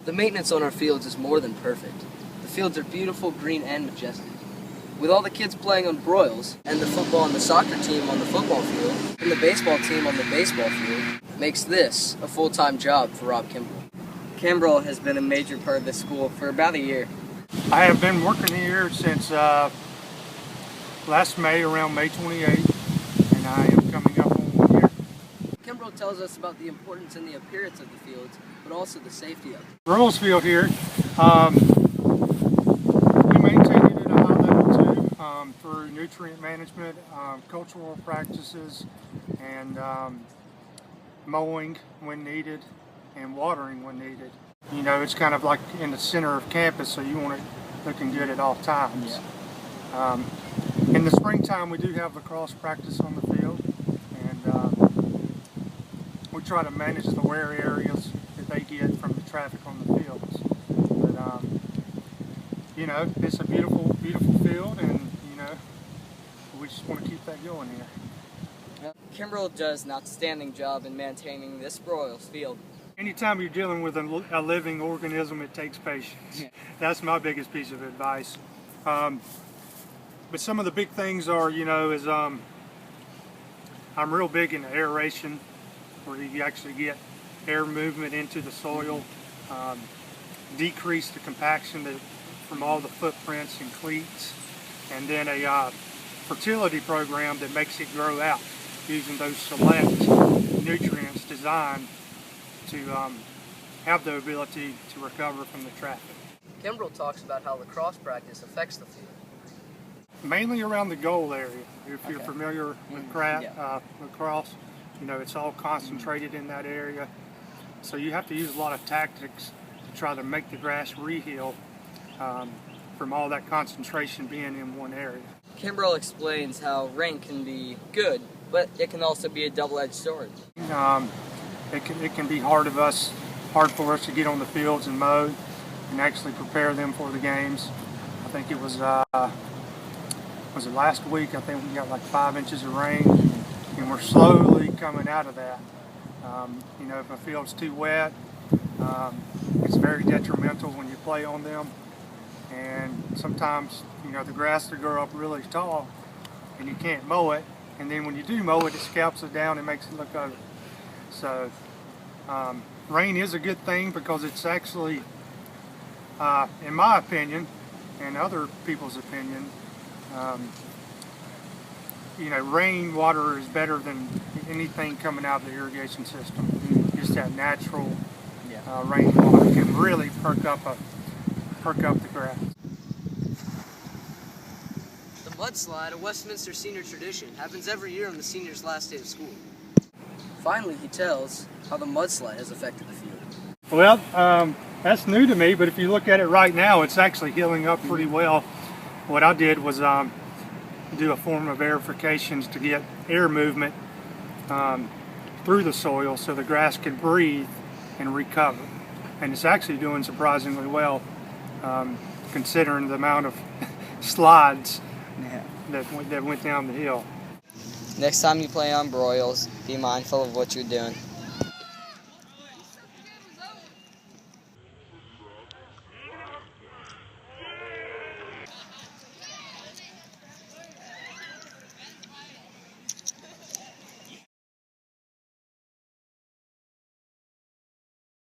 The maintenance on our fields is more than perfect. The fields are beautiful, green, and majestic. With all the kids playing on Broyles, and the football and the soccer team on the football field, and the baseball team on the baseball field, makes this a full-time job for Rob Kimbrell. Kimbrell has been a major part of the school for about a year. I have been working here since last May, around May 28th, and I am coming up on 1 year. Kimbrell tells us about the importance in the appearance of the fields, but also the safety of it. Broyles Field here, we maintain it at a high level too, through nutrient management, cultural practices, and mowing when needed, and watering when needed. You know, it's kind of like in the center of campus, so you want it looking good at all times. Yeah. In the springtime, we do have lacrosse practice on the field, and we try to manage the wear areas that they get from the traffic on the fields. But you know, it's a beautiful, beautiful field, and you know, we just want to keep that going here. Kimbrell does an outstanding job in maintaining this Broyles Field. Anytime you're dealing with a living organism, it takes patience. Yeah. That's my biggest piece of advice. But some of the big things are, you know, is I'm real big into aeration, where you actually get air movement into the soil, decrease the compaction from all the footprints and cleats, and then a fertility program that makes it grow out using those select nutrients designed to have the ability to recover from the traffic. Kimbrell talks about how lacrosse practice affects the field. Mainly around the goal area. If you're Okay. familiar with Yeah. lacrosse, you know, it's all concentrated in that area. So you have to use a lot of tactics to try to make the grass re-heal from all that concentration being in one area. Kimbrell explains how rain can be good, but it can also be a double-edged sword. It can be hard for us to get on the fields and mow and actually prepare them for the games. I think it was it last week? I think we got like 5 inches of rain, and we're slowly coming out of that. You know, if a field's too wet, it's very detrimental when you play on them. And sometimes, you know, the grass will grow up really tall, and you can't mow it. And then when you do mow it, it scalps it down and makes it look ugly. So rain is a good thing because it's actually, in my opinion, and other people's opinion, you know, rain water is better than anything coming out of the irrigation system. Just that natural rain water can really perk up the grass. The mudslide, a Westminster senior tradition, happens every year on the seniors' last day of school. Finally, he tells how the mudslide has affected the field. Well, that's new to me, but if you look at it right now, it's actually healing up pretty well. What I did was do a form of aerifications to get air movement through the soil so the grass could breathe and recover. And it's actually doing surprisingly well, considering the amount of slides that went down the hill. Next time you play on Broyles, be mindful of what you're doing.